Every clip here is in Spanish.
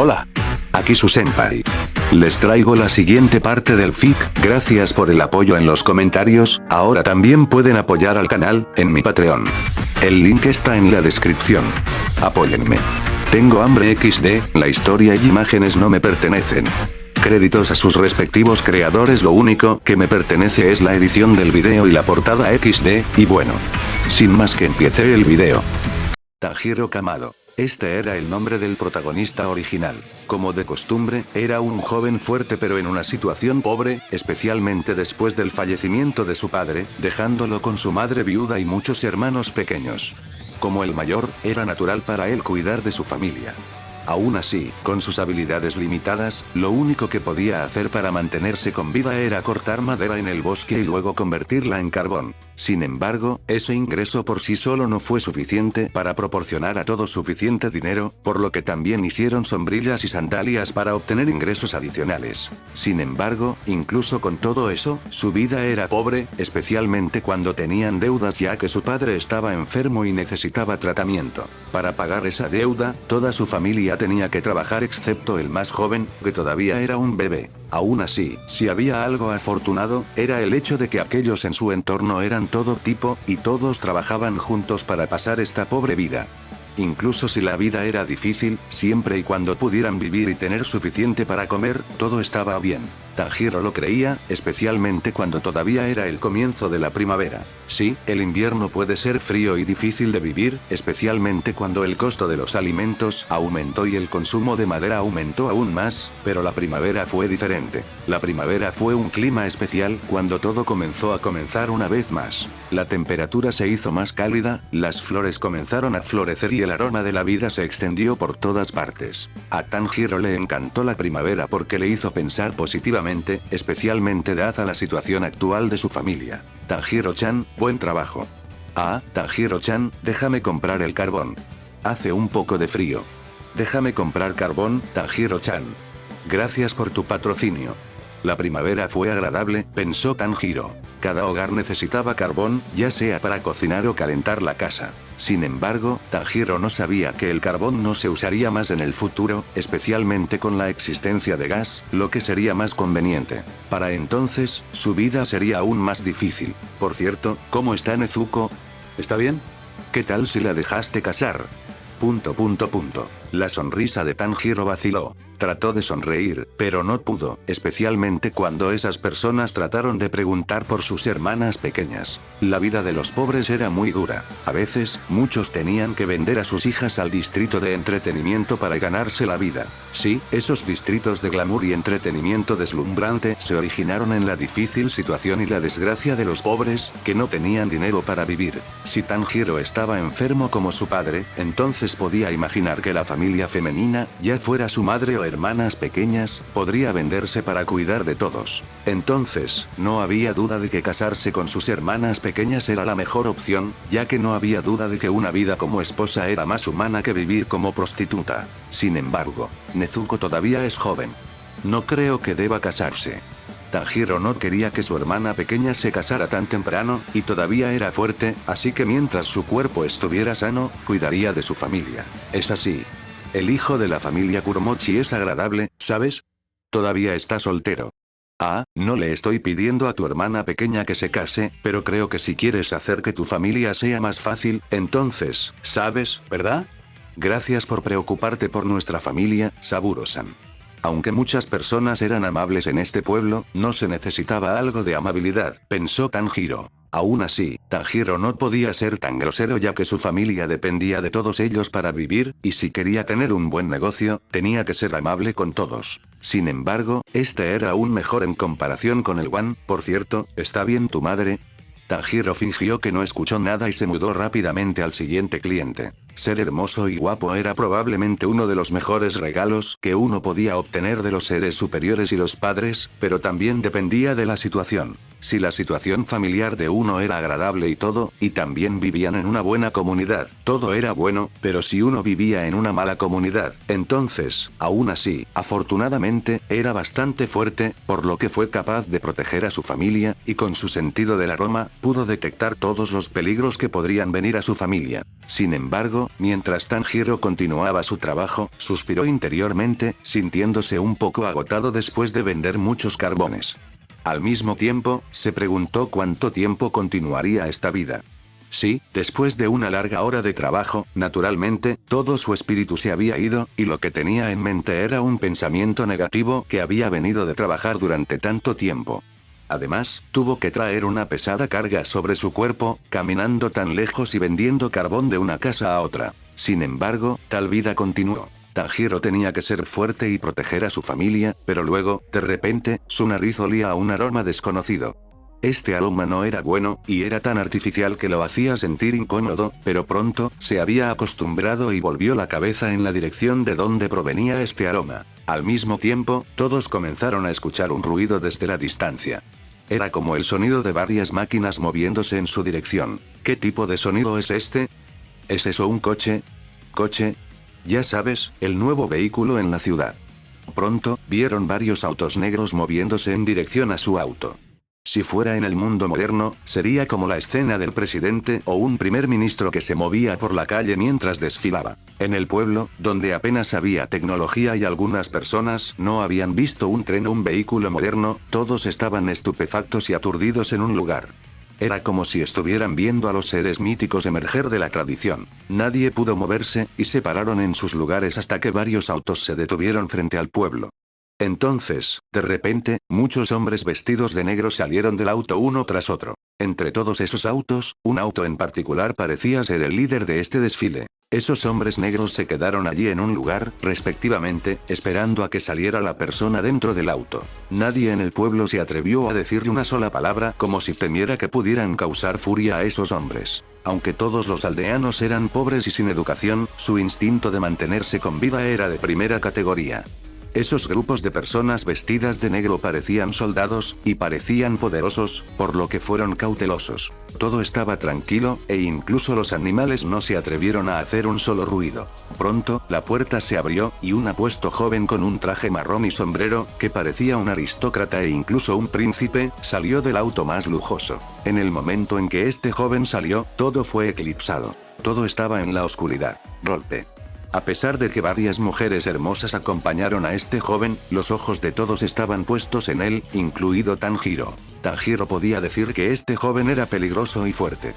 Hola. Aquí su senpai. Les traigo la siguiente parte del fic, gracias por el apoyo en los comentarios, ahora también pueden apoyar al canal, en mi Patreon. El link está en la descripción. Apóyenme. Tengo hambre XD, la historia y imágenes no me pertenecen. Créditos a sus respectivos creadores, lo único que me pertenece es la edición del video y la portada XD, y bueno. Sin más que empiece el video. Tanjiro Kamado. Este era el nombre del protagonista original. Como de costumbre, era un joven fuerte pero en una situación pobre, especialmente después del fallecimiento de su padre, dejándolo con su madre viuda y muchos hermanos pequeños. Como el mayor, era natural para él cuidar de su familia. Aún así, con sus habilidades limitadas, lo único que podía hacer para mantenerse con vida era cortar madera en el bosque y luego convertirla en carbón. Sin embargo, ese ingreso por sí solo no fue suficiente para proporcionar a todos suficiente dinero, por lo que también hicieron sombrillas y sandalias para obtener ingresos adicionales. Sin embargo, incluso con todo eso, su vida era pobre, especialmente cuando tenían deudas ya que su padre estaba enfermo y necesitaba tratamiento. Para pagar esa deuda, toda su familia tenía que trabajar excepto el más joven, que todavía era un bebé. Aún así, si había algo afortunado, era el hecho de que aquellos en su entorno eran todo tipo, y todos trabajaban juntos para pasar esta pobre vida. Incluso si la vida era difícil, siempre y cuando pudieran vivir y tener suficiente para comer, todo estaba bien. Tanjiro lo creía, especialmente cuando todavía era el comienzo de la primavera. Sí, el invierno puede ser frío y difícil de vivir, especialmente cuando el costo de los alimentos aumentó y el consumo de madera aumentó aún más, pero la primavera fue diferente. La primavera fue un clima especial cuando todo comenzó a comenzar una vez más. La temperatura se hizo más cálida, las flores comenzaron a florecer y el aroma de la vida se extendió por todas partes. A Tanjiro le encantó la primavera porque le hizo pensar positivamente, especialmente dada la situación actual de su familia. Tanjiro-chan, buen trabajo. Ah, Tanjiro-chan, déjame comprar el carbón. Hace un poco de frío. Déjame comprar carbón, Tanjiro-chan. Gracias por tu patrocinio. La primavera fue agradable, pensó Tanjiro. Cada hogar necesitaba carbón, ya sea para cocinar o calentar la casa. Sin embargo, Tanjiro no sabía que el carbón no se usaría más en el futuro, especialmente con la existencia de gas, lo que sería más conveniente. Para entonces, su vida sería aún más difícil. Por cierto, ¿cómo está Nezuko? ¿Está bien? ¿Qué tal si la dejaste casar? ... La sonrisa de Tanjiro vaciló. Trató de sonreír, pero no pudo, especialmente cuando esas personas trataron de preguntar por sus hermanas pequeñas. La vida de los pobres era muy dura. A veces, muchos tenían que vender a sus hijas al distrito de entretenimiento para ganarse la vida. Sí, esos distritos de glamour y entretenimiento deslumbrante se originaron en la difícil situación y la desgracia de los pobres, que no tenían dinero para vivir. Si Tanjiro estaba enfermo como su padre, entonces podía imaginar que la familia femenina, ya fuera su madre o hermanas pequeñas, podría venderse para cuidar de todos. Entonces, no había duda de que casarse con sus hermanas pequeñas era la mejor opción, ya que no había duda de que una vida como esposa era más humana que vivir como prostituta. Sin embargo, Nezuko todavía es joven. No creo que deba casarse. Tanjiro no quería que su hermana pequeña se casara tan temprano, y todavía era fuerte, así que mientras su cuerpo estuviera sano, cuidaría de su familia. Es así. El hijo de la familia Kuromochi es agradable, ¿sabes? Todavía está soltero. Ah, no le estoy pidiendo a tu hermana pequeña que se case, pero creo que si quieres hacer que tu familia sea más fácil, entonces, ¿sabes, verdad? Gracias por preocuparte por nuestra familia, Saburo-san. Aunque muchas personas eran amables en este pueblo, no se necesitaba algo de amabilidad, pensó Tanjiro. Aún así, Tanjiro no podía ser tan grosero ya que su familia dependía de todos ellos para vivir, y si quería tener un buen negocio, tenía que ser amable con todos. Sin embargo, este era aún mejor en comparación con el One. Por cierto, ¿está bien tu madre? Tanjiro fingió que no escuchó nada y se mudó rápidamente al siguiente cliente. Ser hermoso y guapo era probablemente uno de los mejores regalos que uno podía obtener de los seres superiores y los padres, pero también dependía de la situación. Si la situación familiar de uno era agradable y todo, y también vivían en una buena comunidad, todo era bueno, pero si uno vivía en una mala comunidad, entonces, aún así, afortunadamente, era bastante fuerte, por lo que fue capaz de proteger a su familia, y con su sentido del aroma, pudo detectar todos los peligros que podrían venir a su familia. Sin embargo, mientras Tanjiro continuaba su trabajo, suspiró interiormente, sintiéndose un poco agotado después de vender muchos carbones. Al mismo tiempo, se preguntó cuánto tiempo continuaría esta vida. Sí, después de una larga hora de trabajo, naturalmente, todo su espíritu se había ido, y lo que tenía en mente era un pensamiento negativo que había venido de trabajar durante tanto tiempo. Además, tuvo que traer una pesada carga sobre su cuerpo, caminando tan lejos y vendiendo carbón de una casa a otra. Sin embargo, tal vida continuó. Tanjiro tenía que ser fuerte y proteger a su familia, pero luego, de repente, su nariz olía a un aroma desconocido. Este aroma no era bueno, y era tan artificial que lo hacía sentir incómodo, pero pronto, se había acostumbrado y volvió la cabeza en la dirección de donde provenía este aroma. Al mismo tiempo, todos comenzaron a escuchar un ruido desde la distancia. Era como el sonido de varias máquinas moviéndose en su dirección. ¿Qué tipo de sonido es este? ¿Es eso un coche? ¿Coche? Ya sabes, el nuevo vehículo en la ciudad. Pronto, vieron varios autos negros moviéndose en dirección a su auto. Si fuera en el mundo moderno, sería como la escena del presidente o un primer ministro que se movía por la calle mientras desfilaba. En el pueblo, donde apenas había tecnología y algunas personas no habían visto un tren o un vehículo moderno, todos estaban estupefactos y aturdidos en un lugar. Era como si estuvieran viendo a los seres míticos emerger de la tradición. Nadie pudo moverse, y se pararon en sus lugares hasta que varios autos se detuvieron frente al pueblo. Entonces, de repente, muchos hombres vestidos de negro salieron del auto uno tras otro. Entre todos esos autos, un auto en particular parecía ser el líder de este desfile. Esos hombres negros se quedaron allí en un lugar, respectivamente, esperando a que saliera la persona dentro del auto. Nadie en el pueblo se atrevió a decirle una sola palabra, como si temiera que pudieran causar furia a esos hombres. Aunque todos los aldeanos eran pobres y sin educación, su instinto de mantenerse con vida era de primera categoría. Esos grupos de personas vestidas de negro parecían soldados, y parecían poderosos, por lo que fueron cautelosos. Todo estaba tranquilo, e incluso los animales no se atrevieron a hacer un solo ruido. Pronto, la puerta se abrió, y un apuesto joven con un traje marrón y sombrero, que parecía un aristócrata e incluso un príncipe, salió del auto más lujoso. En el momento en que este joven salió, todo fue eclipsado. Todo estaba en la oscuridad. Golpe. A pesar de que varias mujeres hermosas acompañaron a este joven, los ojos de todos estaban puestos en él, incluido Tanjiro. Tanjiro podía decir que este joven era peligroso y fuerte.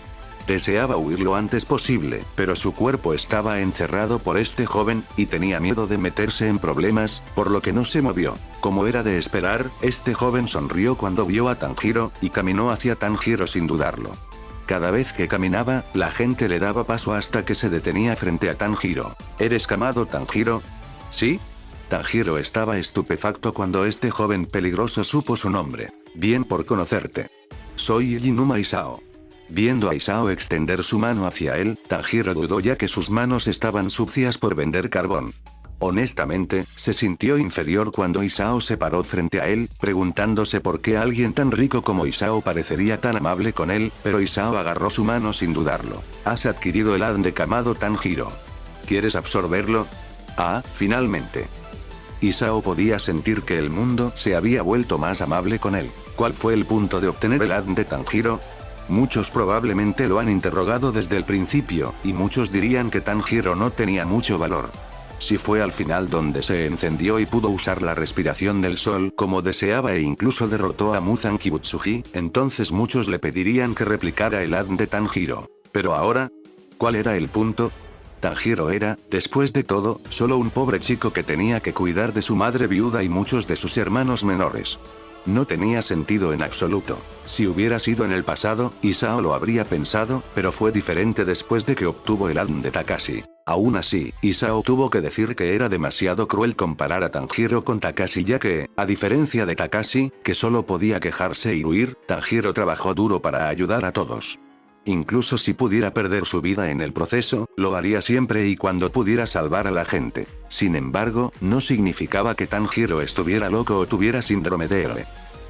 Deseaba huir lo antes posible, pero su cuerpo estaba encerrado por este joven, y tenía miedo de meterse en problemas, por lo que no se movió. Como era de esperar, este joven sonrió cuando vio a Tanjiro, y caminó hacia Tanjiro sin dudarlo. Cada vez que caminaba, la gente le daba paso hasta que se detenía frente a Tanjiro. ¿Eres Kamado Tanjiro? ¿Sí? Tanjiro estaba estupefacto cuando este joven peligroso supo su nombre. Bien por conocerte. Soy Inuma Isao. Viendo a Isao extender su mano hacia él, Tanjiro dudó ya que sus manos estaban sucias por vender carbón. Honestamente, se sintió inferior cuando Isao se paró frente a él, preguntándose por qué alguien tan rico como Isao parecería tan amable con él, pero Isao agarró su mano sin dudarlo. Has adquirido el Ad de Kamado Tanjiro. ¿Quieres absorberlo? Ah, finalmente. Isao podía sentir que el mundo se había vuelto más amable con él. ¿Cuál fue el punto de obtener el Ad de Tanjiro? Muchos probablemente lo han interrogado desde el principio, y muchos dirían que Tanjiro no tenía mucho valor. Si fue al final donde se encendió y pudo usar la respiración del sol como deseaba e incluso derrotó a Muzan Kibutsuji, entonces muchos le pedirían que replicara el Ad de Tanjiro. Pero ahora, ¿cuál era el punto? Tanjiro era, después de todo, solo un pobre chico que tenía que cuidar de su madre viuda y muchos de sus hermanos menores. No tenía sentido en absoluto. Si hubiera sido en el pasado, Isao lo habría pensado, pero fue diferente después de que obtuvo el Ad de Takashi. Aún así, Isao tuvo que decir que era demasiado cruel comparar a Tanjiro con Takashi ya que, a diferencia de Takashi, que solo podía quejarse y huir, Tanjiro trabajó duro para ayudar a todos. Incluso si pudiera perder su vida en el proceso, lo haría siempre y cuando pudiera salvar a la gente. Sin embargo, no significaba que Tanjiro estuviera loco o tuviera síndrome de héroe.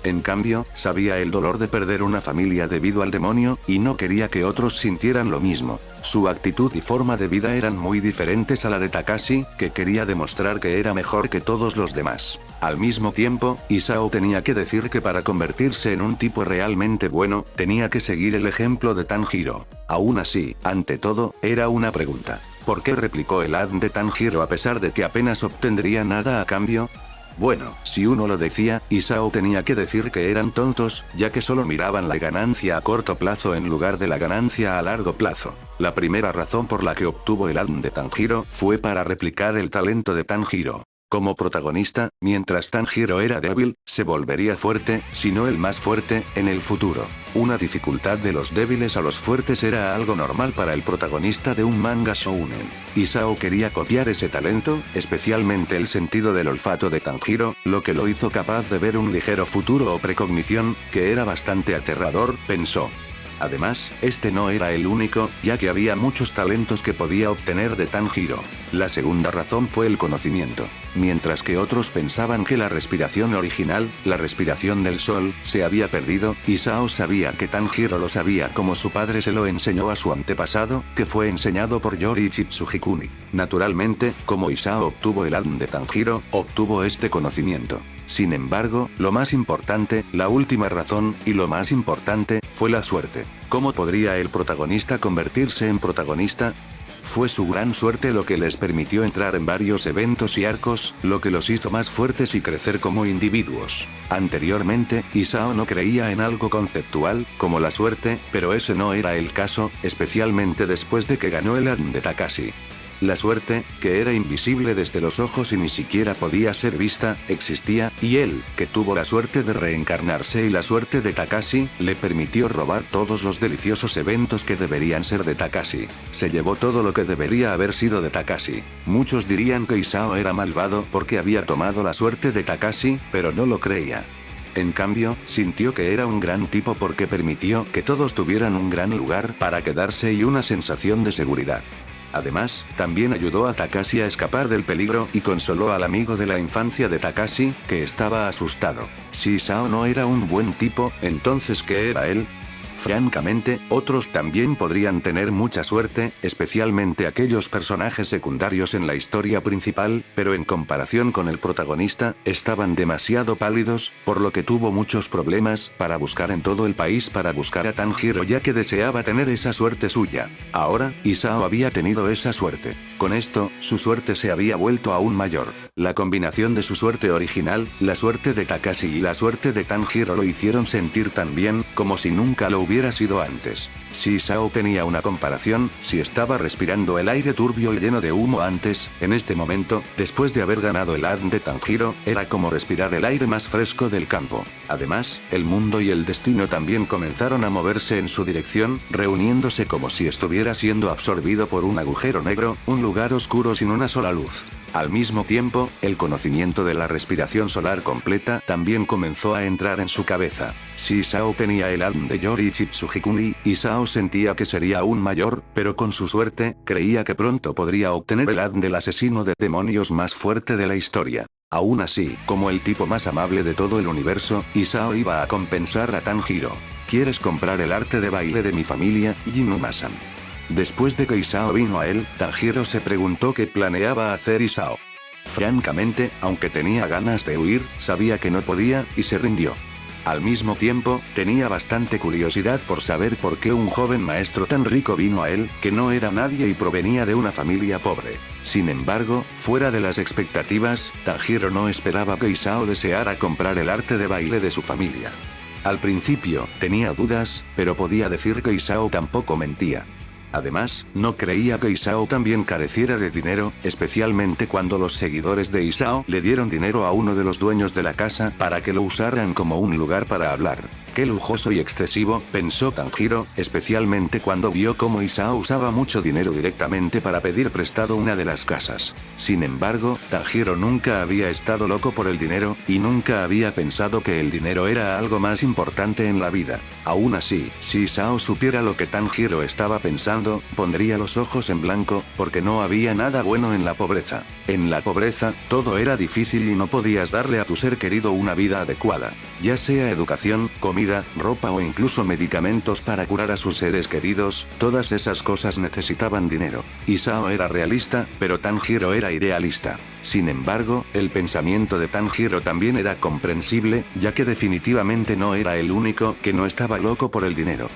En cambio, sabía el dolor de perder una familia debido al demonio, y no quería que otros sintieran lo mismo. Su actitud y forma de vida eran muy diferentes a la de Takashi, que quería demostrar que era mejor que todos los demás. Al mismo tiempo, Isao tenía que decir que para convertirse en un tipo realmente bueno, tenía que seguir el ejemplo de Tanjiro. Aún así, ante todo, era una pregunta. ¿Por qué replicó el ad de Tanjiro a pesar de que apenas obtendría nada a cambio? Bueno, si uno lo decía, Isao tenía que decir que eran tontos, ya que solo miraban la ganancia a corto plazo en lugar de la ganancia a largo plazo. La primera razón por la que obtuvo el ad de Tanjiro fue para replicar el talento de Tanjiro. Como protagonista, mientras Tanjiro era débil, se volvería fuerte, si no el más fuerte, en el futuro. Una dificultad de los débiles a los fuertes era algo normal para el protagonista de un manga shounen. Isao quería copiar ese talento, especialmente el sentido del olfato de Tanjiro, lo que lo hizo capaz de ver un ligero futuro o precognición, que era bastante aterrador, pensó. Además, este no era el único, ya que había muchos talentos que podía obtener de Tanjiro. La segunda razón fue el conocimiento. Mientras que otros pensaban que la respiración original, la respiración del sol, se había perdido, Isao sabía que Tanjiro lo sabía como su padre se lo enseñó a su antepasado, que fue enseñado por Yoriichi Tsujikuni. Naturalmente, como Isao obtuvo el ad de Tanjiro, obtuvo este conocimiento. Sin embargo, lo más importante, la última razón, y lo más importante, fue la suerte. ¿Cómo podría el protagonista convertirse en protagonista? Fue su gran suerte lo que les permitió entrar en varios eventos y arcos, lo que los hizo más fuertes y crecer como individuos. Anteriormente, Isao no creía en algo conceptual, como la suerte, pero ese no era el caso, especialmente después de que ganó el ad de Takashi. La suerte, que era invisible desde los ojos y ni siquiera podía ser vista, existía, y él, que tuvo la suerte de reencarnarse y la suerte de Takashi, le permitió robar todos los deliciosos eventos que deberían ser de Takashi. Se llevó todo lo que debería haber sido de Takashi. Muchos dirían que Isao era malvado porque había tomado la suerte de Takashi, pero no lo creía. En cambio, sintió que era un gran tipo porque permitió que todos tuvieran un gran lugar para quedarse y una sensación de seguridad. Además, también ayudó a Takashi a escapar del peligro y consoló al amigo de la infancia de Takashi, que estaba asustado. Si Isao no era un buen tipo, entonces ¿qué era él? Francamente, otros también podrían tener mucha suerte, especialmente aquellos personajes secundarios en la historia principal, pero en comparación con el protagonista, estaban demasiado pálidos, por lo que tuvo muchos problemas para buscar en todo el país para buscar a Tanjiro ya que deseaba tener esa suerte suya. Ahora, Isao había tenido esa suerte. Con esto, su suerte se había vuelto aún mayor. La combinación de su suerte original, la suerte de Takashi y la suerte de Tanjiro lo hicieron sentir tan bien, como si nunca lo hubiera sido antes. Si Isao tenía una comparación, si estaba respirando el aire turbio y lleno de humo antes, en este momento, después de haber ganado el ad de Tanjiro, era como respirar el aire más fresco del campo. Además, el mundo y el destino también comenzaron a moverse en su dirección, reuniéndose como si estuviera siendo absorbido por un agujero negro, un lugar oscuro sin una sola luz. Al mismo tiempo, el conocimiento de la respiración solar completa también comenzó a entrar en su cabeza. Si Isao tenía el ad de Yoriichi Tsujikuni, Isao sentía que sería aún mayor, pero con su suerte, creía que pronto podría obtener el ad del asesino de demonios más fuerte de la historia. Aún así, como el tipo más amable de todo el universo, Isao iba a compensar a Tanjiro. ¿Quieres comprar el arte de baile de mi familia, Inuma-san? Después de que Isao vino a él, Tanjiro se preguntó qué planeaba hacer Isao. Francamente, aunque tenía ganas de huir, sabía que no podía, y se rindió. Al mismo tiempo, tenía bastante curiosidad por saber por qué un joven maestro tan rico vino a él, que no era nadie y provenía de una familia pobre. Sin embargo, fuera de las expectativas, Tanjiro no esperaba que Isao deseara comprar el arte de baile de su familia. Al principio, tenía dudas, pero podía decir que Isao tampoco mentía. Además, no creía que Isao también careciera de dinero, especialmente cuando los seguidores de Isao le dieron dinero a uno de los dueños de la casa para que lo usaran como un lugar para hablar. Qué lujoso y excesivo, pensó Tanjiro, especialmente cuando vio cómo Isao usaba mucho dinero directamente para pedir prestado una de las casas. Sin embargo, Tanjiro nunca había estado loco por el dinero, y nunca había pensado que el dinero era algo más importante en la vida. Aún así, si Isao supiera lo que Tanjiro estaba pensando, pondría los ojos en blanco, porque no había nada bueno en la pobreza. En la pobreza, todo era difícil y no podías darle a tu ser querido una vida adecuada. Ya sea educación, comida, ropa o incluso medicamentos para curar a sus seres queridos, todas esas cosas necesitaban dinero. Isao era realista, pero Tanjiro era idealista. Sin embargo, el pensamiento de Tanjiro también era comprensible, ya que definitivamente no era el único que no estaba loco por el dinero.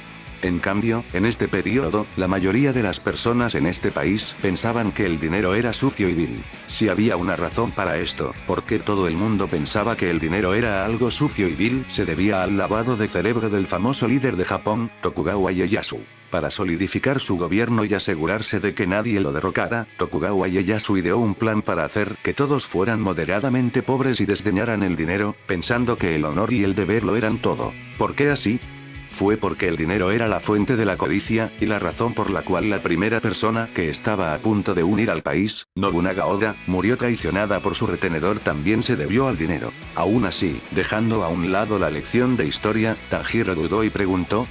En cambio, en este periodo, la mayoría de las personas en este país pensaban que el dinero era sucio y vil. Si había una razón para esto, porque todo el mundo pensaba que el dinero era algo sucio y vil, se debía al lavado de cerebro del famoso líder de Japón, Tokugawa Ieyasu. Para solidificar su gobierno y asegurarse de que nadie lo derrocara, Tokugawa Ieyasu ideó un plan para hacer que todos fueran moderadamente pobres y desdeñaran el dinero, pensando que el honor y el deber lo eran todo. ¿Por qué así? Fue porque el dinero era la fuente de la codicia, y la razón por la cual la primera persona que estaba a punto de unir al país, Nobunaga Oda, murió traicionada por su retenedor también se debió al dinero. Aún así, dejando a un lado la lección de historia, Tanjiro dudó y preguntó,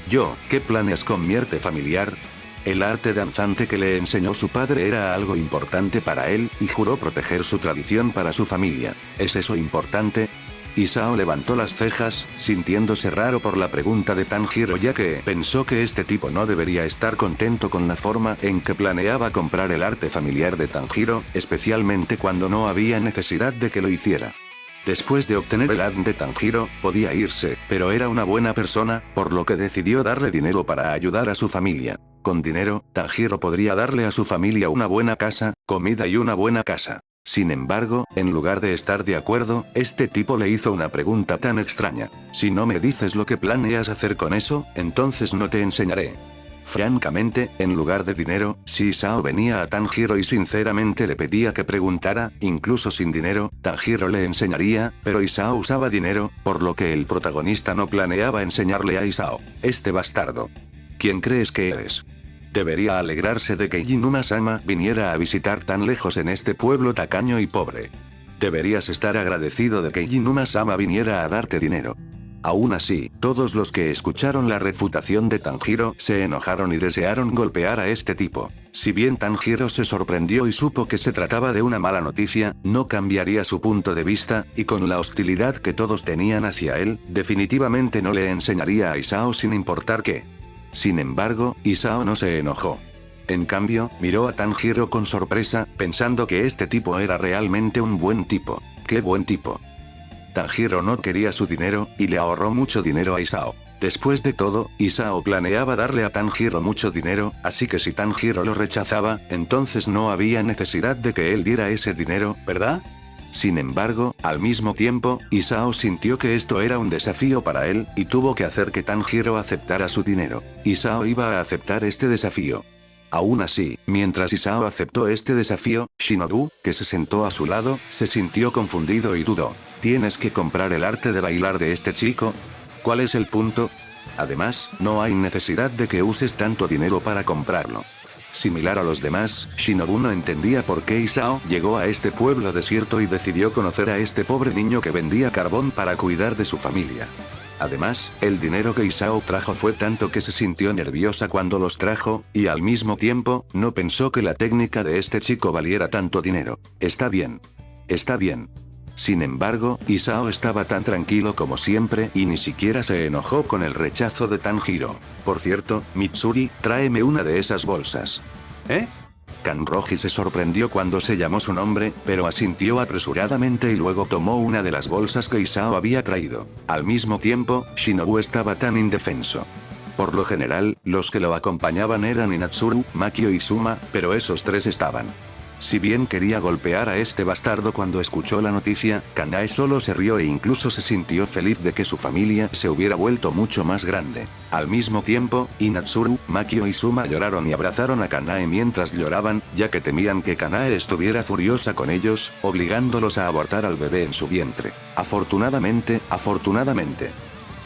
¿qué planes con mi arte familiar? El arte danzante que le enseñó su padre era algo importante para él, y juró proteger su tradición para su familia. ¿Es eso importante? Isao levantó las cejas, sintiéndose raro por la pregunta de Tanjiro ya que pensó que este tipo no debería estar contento con la forma en que planeaba comprar el arte familiar de Tanjiro, especialmente cuando no había necesidad de que lo hiciera. Después de obtener el arte de Tanjiro, podía irse, pero era una buena persona, por lo que decidió darle dinero para ayudar a su familia. Con dinero, Tanjiro podría darle a su familia una buena casa, comida y una buena casa. Sin embargo, en lugar de estar de acuerdo, este tipo le hizo una pregunta tan extraña. Si no me dices lo que planeas hacer con eso, entonces no te enseñaré. Francamente, en lugar de dinero, si Isao venía a Tanjiro y sinceramente le pedía que preguntara, incluso sin dinero, Tanjiro le enseñaría, pero Isao usaba dinero, por lo que el protagonista no planeaba enseñarle a Isao. Este bastardo. ¿Quién crees que eres? Debería alegrarse de que Inuma-sama viniera a visitar tan lejos en este pueblo tacaño y pobre. Deberías estar agradecido de que Inuma-sama viniera a darte dinero. Aún así, todos los que escucharon la refutación de Tanjiro se enojaron y desearon golpear a este tipo. Si bien Tanjiro se sorprendió y supo que se trataba de una mala noticia, no cambiaría su punto de vista, y con la hostilidad que todos tenían hacia él, definitivamente no le enseñaría a Isao sin importar qué. Sin embargo, Isao no se enojó. En cambio, miró a Tanjiro con sorpresa, pensando que este tipo era realmente un buen tipo. ¡Qué buen tipo! Tanjiro no quería su dinero, y le ahorró mucho dinero a Isao. Después de todo, Isao planeaba darle a Tanjiro mucho dinero, así que si Tanjiro lo rechazaba, entonces no había necesidad de que él diera ese dinero, ¿verdad? Sin embargo, al mismo tiempo, Isao sintió que esto era un desafío para él, y tuvo que hacer que Tanjiro aceptara su dinero. Isao iba a aceptar este desafío. Aún así, mientras Isao aceptó este desafío, Shinobu, que se sentó a su lado, se sintió confundido y dudó. ¿Tienes que comprar el arte de bailar de este chico? ¿Cuál es el punto? Además, no hay necesidad de que uses tanto dinero para comprarlo. Similar a los demás, Shinobu no entendía por qué Isao llegó a este pueblo desierto y decidió conocer a este pobre niño que vendía carbón para cuidar de su familia. Además, el dinero que Isao trajo fue tanto que se sintió nerviosa cuando los trajo, y al mismo tiempo, no pensó que la técnica de este chico valiera tanto dinero. Está bien. Está bien. Sin embargo, Isao estaba tan tranquilo como siempre y ni siquiera se enojó con el rechazo de Tanjiro. Por cierto, Mitsuri, tráeme una de esas bolsas. ¿Eh? Kanroji se sorprendió cuando se llamó su nombre, pero asintió apresuradamente y luego tomó una de las bolsas que Isao había traído. Al mismo tiempo, Shinobu estaba tan indefenso. Por lo general, los que lo acompañaban eran Inatsuru, Makio y Suma, pero esos tres estaban. Si bien quería golpear a este bastardo cuando escuchó la noticia, Kanae solo se rió e incluso se sintió feliz de que su familia se hubiera vuelto mucho más grande. Al mismo tiempo, Inatsuru, Makio y Suma lloraron y abrazaron a Kanae mientras lloraban, ya que temían que Kanae estuviera furiosa con ellos, obligándolos a abortar al bebé en su vientre. Afortunadamente.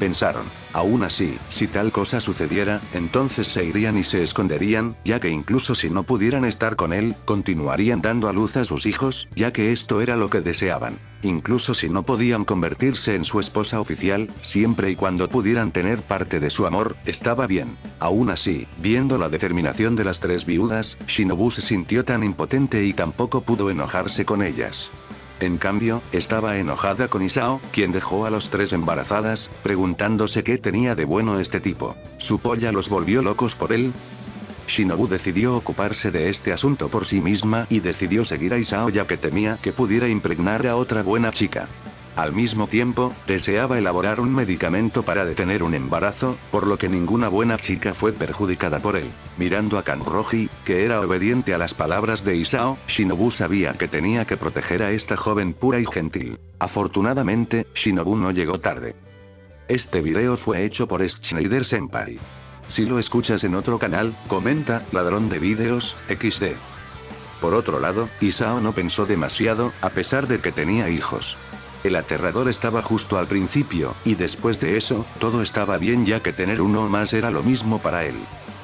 pensaron. Aún así, si tal cosa sucediera, entonces se irían y se esconderían, ya que incluso si no pudieran estar con él, continuarían dando a luz a sus hijos, ya que esto era lo que deseaban. Incluso si no podían convertirse en su esposa oficial, siempre y cuando pudieran tener parte de su amor, estaba bien. Aún así, viendo la determinación de las tres viudas, Shinobu se sintió tan impotente y tampoco pudo enojarse con ellas. En cambio, estaba enojada con Isao, quien dejó a los tres embarazadas, preguntándose qué tenía de bueno este tipo. ¿Su polla los volvió locos por él? Shinobu decidió ocuparse de este asunto por sí misma y decidió seguir a Isao ya que temía que pudiera impregnar a otra buena chica. Al mismo tiempo, deseaba elaborar un medicamento para detener un embarazo, por lo que ninguna buena chica fue perjudicada por él. Mirando a Kanroji, que era obediente a las palabras de Isao, Shinobu sabía que tenía que proteger a esta joven pura y gentil. Afortunadamente, Shinobu no llegó tarde. Este video fue hecho por Schneider Senpai. Si lo escuchas en otro canal, comenta, ladrón de vídeos, XD. Por otro lado, Isao no pensó demasiado, a pesar de que tenía hijos. El aterrador estaba justo al principio, y después de eso, todo estaba bien ya que tener uno más era lo mismo para él.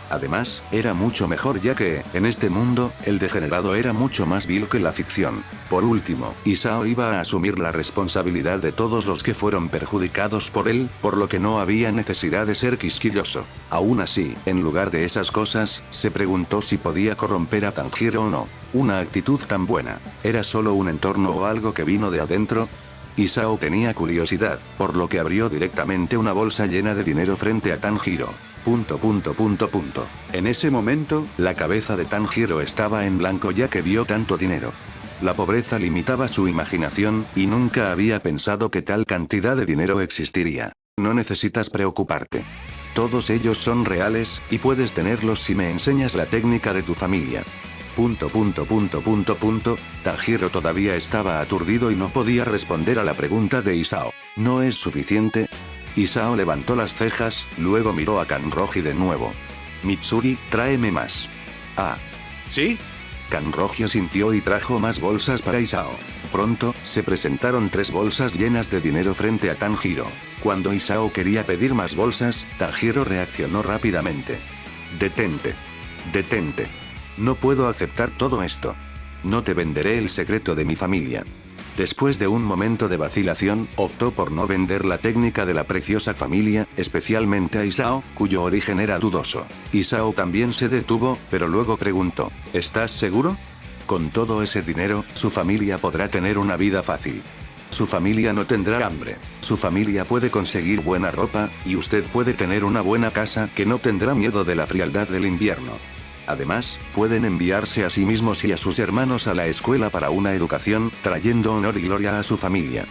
Además, era mucho mejor ya que, en este mundo, el degenerado era mucho más vil que la ficción. Por último, Isao iba a asumir la responsabilidad de todos los que fueron perjudicados por él, por lo que no había necesidad de ser quisquilloso. Aún así, en lugar de esas cosas, se preguntó si podía corromper a Tanjiro o no. Una actitud tan buena. ¿Era solo un entorno o algo que vino de adentro? Isao tenía curiosidad, por lo que abrió directamente una bolsa llena de dinero frente a Tanjiro. En ese momento, la cabeza de Tanjiro estaba en blanco ya que vio tanto dinero. La pobreza limitaba su imaginación, y nunca había pensado que tal cantidad de dinero existiría. No necesitas preocuparte. Todos ellos son reales, y puedes tenerlos si me enseñas la técnica de tu familia. Tanjiro todavía estaba aturdido y no podía responder a la pregunta de Isao. ¿No es suficiente? Isao levantó las cejas, luego miró a Kanroji de nuevo. Mitsuri, tráeme más. Ah. ¿Sí? Kanroji asintió y trajo más bolsas para Isao. Pronto, se presentaron 3 bolsas llenas de dinero frente a Tanjiro. Cuando Isao quería pedir más bolsas, Tanjiro reaccionó rápidamente. Detente. Detente. No puedo aceptar todo esto. No te venderé el secreto de mi familia. Después de un momento de vacilación, optó por no vender la técnica de la preciosa familia, especialmente a Isao, cuyo origen era dudoso. Isao también se detuvo, pero luego preguntó, ¿estás seguro? Con todo ese dinero, su familia podrá tener una vida fácil. Su familia no tendrá hambre. Su familia puede conseguir buena ropa, y usted puede tener una buena casa que no tendrá miedo de la frialdad del invierno. Además, pueden enviarse a sí mismos y a sus hermanos a la escuela para una educación, trayendo honor y gloria a su familia.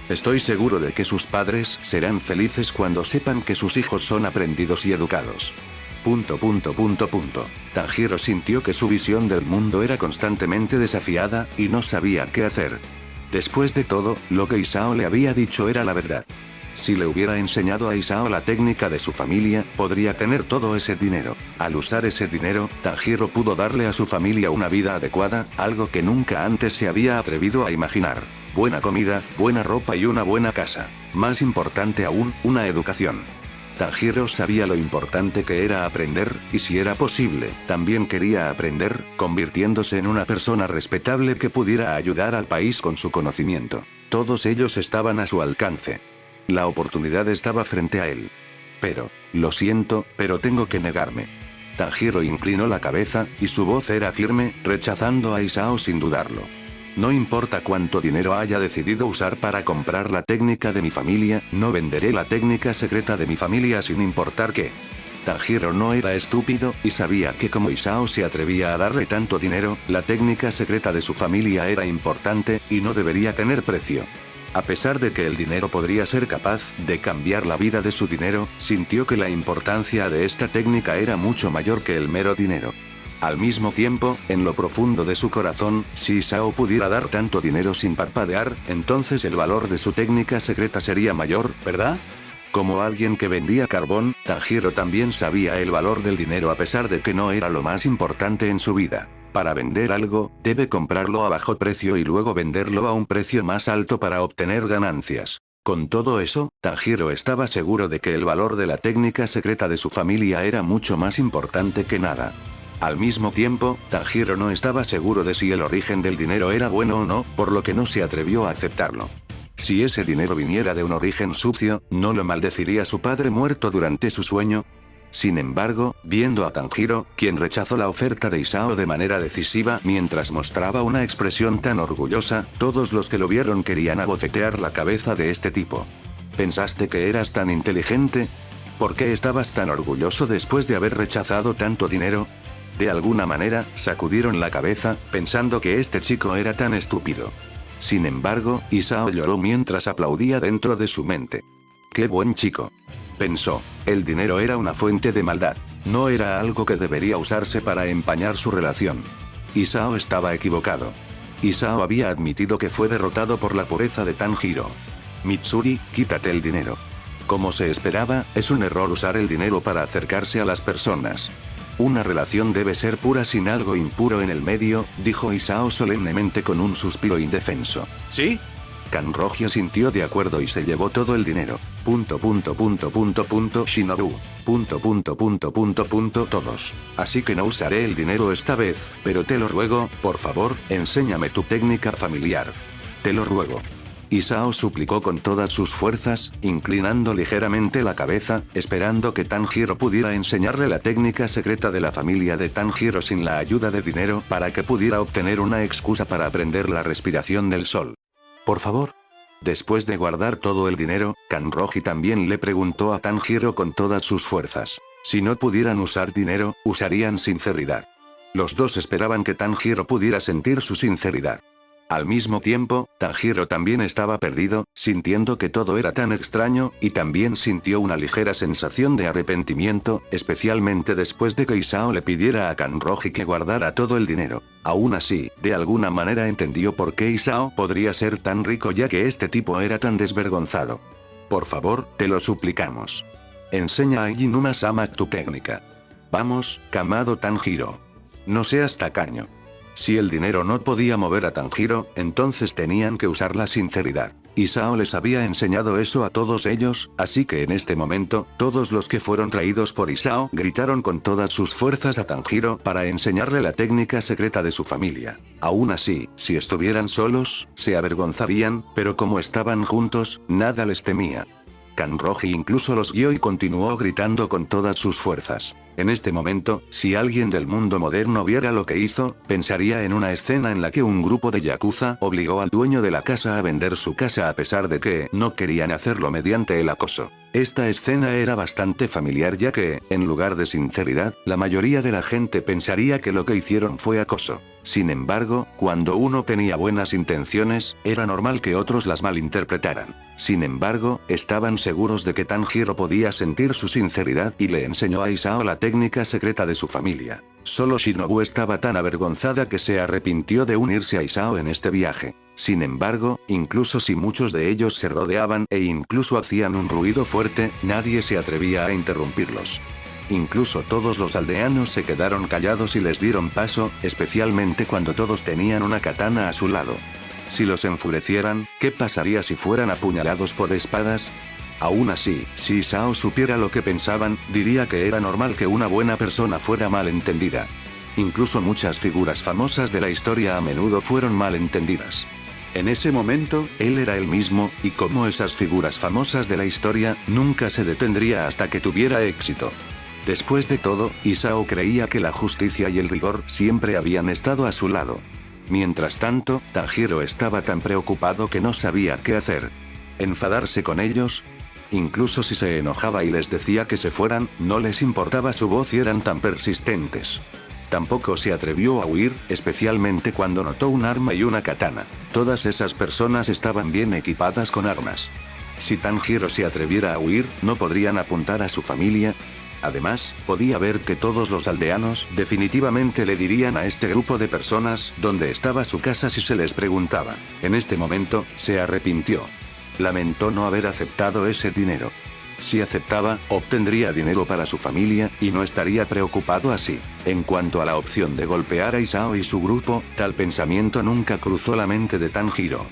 Estoy seguro de que sus padres serán felices cuando sepan que sus hijos son aprendidos y educados. Tanjiro sintió que su visión del mundo era constantemente desafiada, y no sabía qué hacer. Después de todo, lo que Isao le había dicho era la verdad. Si le hubiera enseñado a Isao la técnica de su familia, podría tener todo ese dinero. Al usar ese dinero, Tanjiro pudo darle a su familia una vida adecuada, algo que nunca antes se había atrevido a imaginar. Buena comida, buena ropa y una buena casa. Más importante aún, una educación. Tanjiro sabía lo importante que era aprender, y si era posible, también quería aprender, convirtiéndose en una persona respetable que pudiera ayudar al país con su conocimiento. Todos ellos estaban a su alcance. La oportunidad estaba frente a él. Lo siento, pero tengo que negarme. Tanjiro inclinó la cabeza, y su voz era firme, rechazando a Isao sin dudarlo. No importa cuánto dinero haya decidido usar para comprar la técnica de mi familia, no venderé la técnica secreta de mi familia sin importar qué. Tanjiro no era estúpido, y sabía que como Isao se atrevía a darle tanto dinero, la técnica secreta de su familia era importante, y no debería tener precio. A pesar de que el dinero podría ser capaz de cambiar la vida de su dinero, sintió que la importancia de esta técnica era mucho mayor que el mero dinero. Al mismo tiempo, en lo profundo de su corazón, si Isao pudiera dar tanto dinero sin parpadear, entonces el valor de su técnica secreta sería mayor, ¿verdad? Como alguien que vendía carbón, Tanjiro también sabía el valor del dinero a pesar de que no era lo más importante en su vida. Para vender algo, debe comprarlo a bajo precio y luego venderlo a un precio más alto para obtener ganancias. Con todo eso, Tanjiro estaba seguro de que el valor de la técnica secreta de su familia era mucho más importante que nada. Al mismo tiempo, Tanjiro no estaba seguro de si el origen del dinero era bueno o no, por lo que no se atrevió a aceptarlo. Si ese dinero viniera de un origen sucio, ¿no lo maldeciría su padre muerto durante su sueño? Sin embargo, viendo a Tanjiro, quien rechazó la oferta de Isao de manera decisiva mientras mostraba una expresión tan orgullosa, todos los que lo vieron querían abofetear la cabeza de este tipo. ¿Pensaste que eras tan inteligente? ¿Por qué estabas tan orgulloso después de haber rechazado tanto dinero? De alguna manera, sacudieron la cabeza, pensando que este chico era tan estúpido. Sin embargo, Isao lloró mientras aplaudía dentro de su mente. ¡Qué buen chico!, pensó. El dinero era una fuente de maldad. No era algo que debería usarse para empañar su relación. Isao estaba equivocado. Isao había admitido que fue derrotado por la pureza de Tanjiro. Mitsuri, quítate el dinero. Como se esperaba, es un error usar el dinero para acercarse a las personas. Una relación debe ser pura sin algo impuro en el medio, dijo Isao solemnemente con un suspiro indefenso. ¿Sí? Kanroji asintió de acuerdo y se llevó todo el dinero. Shinobu. Todos. Así que no usaré el dinero esta vez, pero te lo ruego, por favor, enséñame tu técnica familiar. Te lo ruego. Isao suplicó con todas sus fuerzas, inclinando ligeramente la cabeza, esperando que Tanjiro pudiera enseñarle la técnica secreta de la familia de Tanjiro sin la ayuda de dinero para que pudiera obtener una excusa para aprender la respiración del sol. Por favor. Después de guardar todo el dinero, Kanroji también le preguntó a Tanjiro con todas sus fuerzas. Si no pudieran usar dinero, usarían sinceridad. Los dos esperaban que Tanjiro pudiera sentir su sinceridad. Al mismo tiempo, Tanjiro también estaba perdido, sintiendo que todo era tan extraño, y también sintió una ligera sensación de arrepentimiento, especialmente después de que Isao le pidiera a Kanroji que guardara todo el dinero. Aún así, de alguna manera entendió por qué Isao podría ser tan rico ya que este tipo era tan desvergonzado. Por favor, te lo suplicamos. Enseña a Iinuma-sama tu técnica. Vamos, Kamado Tanjiro. No seas tacaño. Si el dinero no podía mover a Tanjiro, entonces tenían que usar la sinceridad. Isao les había enseñado eso a todos ellos, así que en este momento, todos los que fueron traídos por Isao gritaron con todas sus fuerzas a Tanjiro para enseñarle la técnica secreta de su familia. Aún así, si estuvieran solos, se avergonzarían, pero como estaban juntos, nada les temía. Kanroji incluso los guió y continuó gritando con todas sus fuerzas. En este momento, si alguien del mundo moderno viera lo que hizo, pensaría en una escena en la que un grupo de yakuza obligó al dueño de la casa a vender su casa a pesar de que no querían hacerlo mediante el acoso. Esta escena era bastante familiar ya que, en lugar de sinceridad, la mayoría de la gente pensaría que lo que hicieron fue acoso. Sin embargo, cuando uno tenía buenas intenciones, era normal que otros las malinterpretaran. Sin embargo, estaban seguros de que Tanjiro podía sentir su sinceridad y le enseñó a Isao la técnica secreta de su familia. Solo Shinobu estaba tan avergonzada que se arrepintió de unirse a Isao en este viaje. Sin embargo, incluso si muchos de ellos se rodeaban e incluso hacían un ruido fuerte, nadie se atrevía a interrumpirlos. Incluso todos los aldeanos se quedaron callados y les dieron paso, especialmente cuando todos tenían una katana a su lado. Si los enfurecieran, ¿qué pasaría si fueran apuñalados por espadas? Aún así, si Isao supiera lo que pensaban, diría que era normal que una buena persona fuera malentendida. Incluso muchas figuras famosas de la historia a menudo fueron malentendidas. En ese momento, él era el mismo, y como esas figuras famosas de la historia, nunca se detendría hasta que tuviera éxito. Después de todo, Isao creía que la justicia y el rigor siempre habían estado a su lado. Mientras tanto, Tanjiro estaba tan preocupado que no sabía qué hacer. ¿Enfadarse con ellos? Incluso si se enojaba y les decía que se fueran, no les importaba su voz y eran tan persistentes. Tampoco se atrevió a huir, especialmente cuando notó un arma y una katana. Todas esas personas estaban bien equipadas con armas. Si Tanjiro se atreviera a huir, no podrían apuntar a su familia. Además, podía ver que todos los aldeanos definitivamente le dirían a este grupo de personas dónde estaba su casa si se les preguntaba. En este momento, se arrepintió. Lamentó no haber aceptado ese dinero. Si aceptaba, obtendría dinero para su familia, y no estaría preocupado así. En cuanto a la opción de golpear a Isao y su grupo, tal pensamiento nunca cruzó la mente de Tanjiro.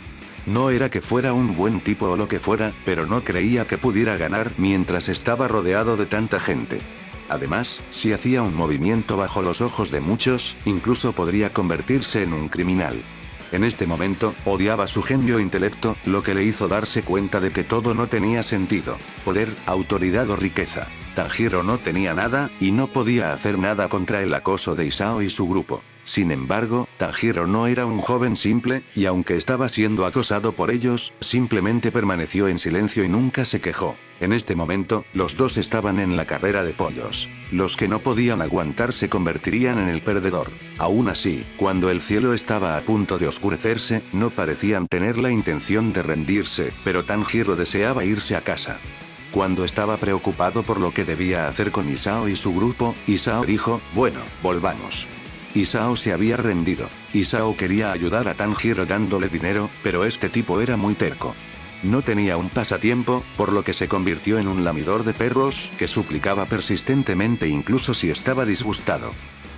No era que fuera un buen tipo o lo que fuera, pero no creía que pudiera ganar mientras estaba rodeado de tanta gente. Además, si hacía un movimiento bajo los ojos de muchos, incluso podría convertirse en un criminal. En este momento, odiaba su genio intelecto, lo que le hizo darse cuenta de que todo no tenía sentido. Poder, autoridad o riqueza. Tanjiro no tenía nada, y no podía hacer nada contra el acoso de Isao y su grupo. Sin embargo, Tanjiro no era un joven simple, y aunque estaba siendo acosado por ellos, simplemente permaneció en silencio y nunca se quejó. En este momento, los dos estaban en la carrera de pollos. Los que no podían aguantar se convertirían en el perdedor. Aún así, cuando el cielo estaba a punto de oscurecerse, no parecían tener la intención de rendirse, pero Tanjiro deseaba irse a casa. Cuando estaba preocupado por lo que debía hacer con Isao y su grupo, Isao dijo, bueno, volvamos. Isao se había rendido. Isao quería ayudar a Tanjiro dándole dinero, pero este tipo era muy terco. No tenía un pasatiempo, por lo que se convirtió en un lamidor de perros, que suplicaba persistentemente incluso si estaba disgustado.